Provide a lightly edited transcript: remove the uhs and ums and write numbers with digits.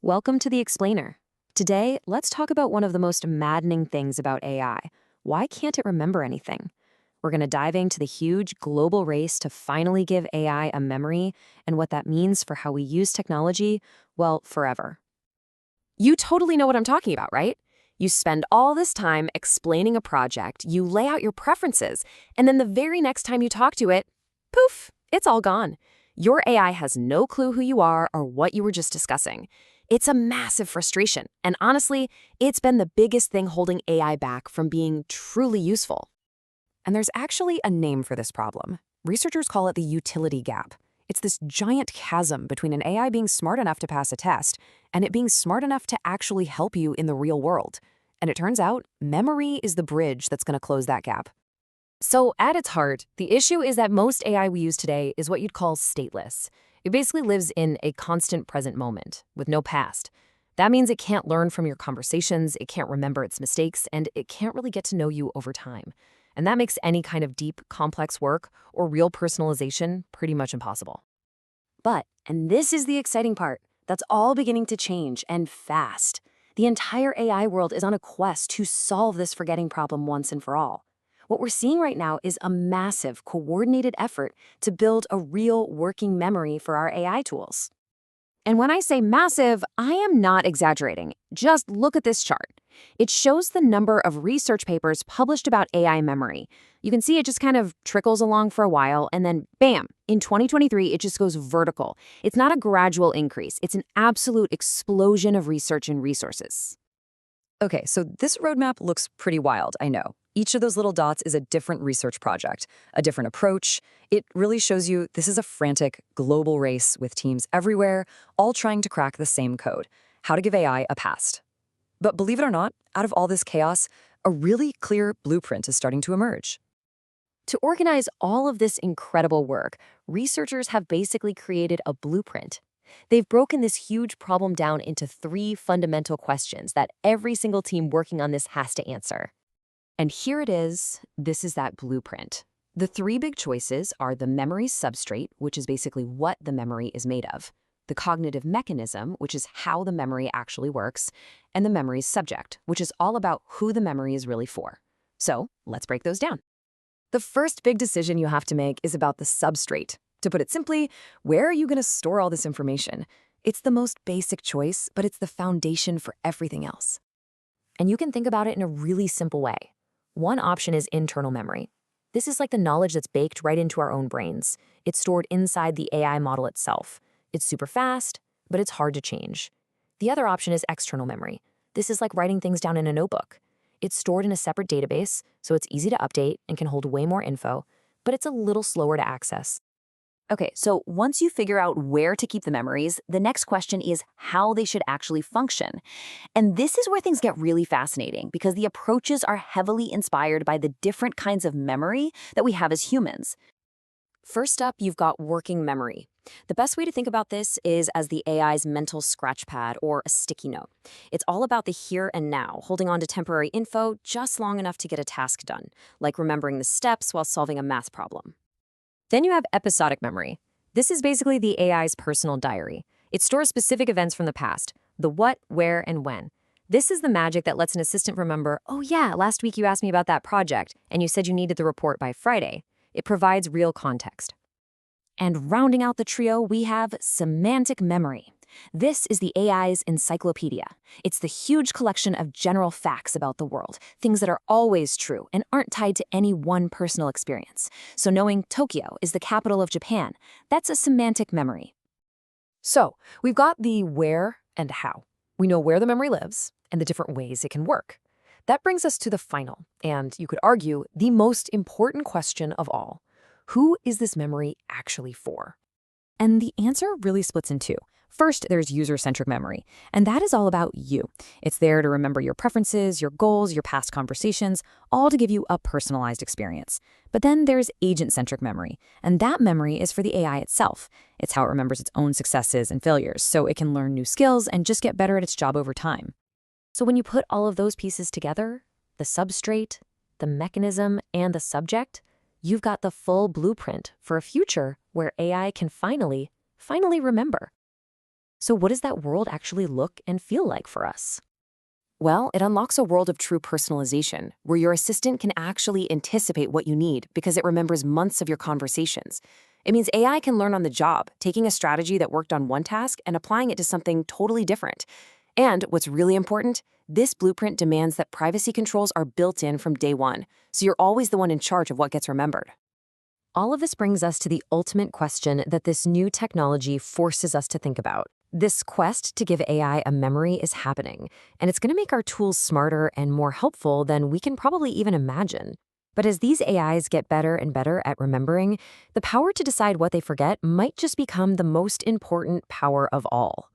Welcome to The Explainer. Today, let's talk about one of the most maddening things about AI. Why can't it remember anything? We're going to dive into the huge global race to finally give AI a memory and what that means for how we use technology, well, forever. You totally know what I'm talking about, right? You spend all this time explaining a project, you lay out your preferences, and then the very next time you talk to it, poof, it's all gone. Your AI has no clue who you are or what you were just discussing. It's a massive frustration, and honestly, it's been the biggest thing holding AI back from being truly useful. And there's actually a name for this problem. Researchers call it the utility gap. It's this giant chasm between an AI being smart enough to pass a test and it being smart enough to actually help you in the real world. And it turns out, memory is the bridge that's going to close that gap. So at its heart, the issue is that most AI we use today is what you'd call stateless. It basically lives in a constant present moment, with no past. That means it can't learn from your conversations, it can't remember its mistakes, and it can't really get to know you over time. And that makes any kind of deep, complex work or real personalization pretty much impossible. But, and this is the exciting part, that's all beginning to change, and fast. The entire AI world is on a quest to solve this forgetting problem once and for all. What we're seeing right now is a massive, coordinated effort to build a real working memory for our AI tools. And when I say massive, I am not exaggerating. Just look at this chart. It shows the number of research papers published about AI memory. You can see it just kind of trickles along for a while, and then bam, in 2023, it just goes vertical. It's not a gradual increase. It's an absolute explosion of research and resources. Okay, so this roadmap looks pretty wild, I know. Each of those little dots is a different research project, a different approach. It really shows you this is a frantic, global race with teams everywhere, all trying to crack the same code: how to give AI a past. But believe it or not, out of all this chaos, a really clear blueprint is starting to emerge. To organize all of this incredible work, researchers have basically created a blueprint. They've broken this huge problem down into 3 fundamental questions that every single team working on this has to answer. And here it is. This is that blueprint. The 3 big choices are the memory substrate, which is basically what the memory is made of, the cognitive mechanism, which is how the memory actually works, and the memory's subject, which is all about who the memory is really for. So let's break those down. The first big decision you have to make is about the substrate. To put it simply, where are you going to store all this information? It's the most basic choice, but it's the foundation for everything else. And you can think about it in a really simple way. One option is internal memory. This is like the knowledge that's baked right into our own brains. It's stored inside the AI model itself. It's super fast, but it's hard to change. The other option is external memory. This is like writing things down in a notebook. It's stored in a separate database, so it's easy to update and can hold way more info, but it's a little slower to access. Okay, so once you figure out where to keep the memories, the next question is how they should actually function. And this is where things get really fascinating because the approaches are heavily inspired by the different kinds of memory that we have as humans. First up, you've got working memory. The best way to think about this is as the AI's mental scratch pad or a sticky note. It's all about the here and now, holding on to temporary info just long enough to get a task done, like remembering the steps while solving a math problem. Then you have episodic memory. This is basically the AI's personal diary. It stores specific events from the past, the what, where, and when. This is the magic that lets an assistant remember, oh yeah, last week you asked me about that project, and you said you needed the report by Friday. It provides real context. And rounding out the trio, we have semantic memory. This is the AI's encyclopedia. It's the huge collection of general facts about the world, things that are always true and aren't tied to any one personal experience. So knowing Tokyo is the capital of Japan, that's a semantic memory. So we've got the where and how. We know where the memory lives and the different ways it can work. That brings us to the final, and you could argue, the most important question of all. Who is this memory actually for? And the answer really splits in 2. First, there's user-centric memory, and that is all about you. It's there to remember your preferences, your goals, your past conversations, all to give you a personalized experience. But then there's agent-centric memory, and that memory is for the AI itself. It's how it remembers its own successes and failures, so it can learn new skills and just get better at its job over time. So when you put all of those pieces together, the substrate, the mechanism, and the subject, you've got the full blueprint for a future where AI can finally remember. So what does that world actually look and feel like for us? Well, it unlocks a world of true personalization, where your assistant can actually anticipate what you need because it remembers months of your conversations. It means AI can learn on the job, taking a strategy that worked on one task and applying it to something totally different. And what's really important, this blueprint demands that privacy controls are built in from day one, so you're always the one in charge of what gets remembered. All of this brings us to the ultimate question that this new technology forces us to think about. This quest to give AI a memory is happening, and it's going to make our tools smarter and more helpful than we can probably even imagine. But as these AIs get better and better at remembering, the power to decide what they forget might just become the most important power of all.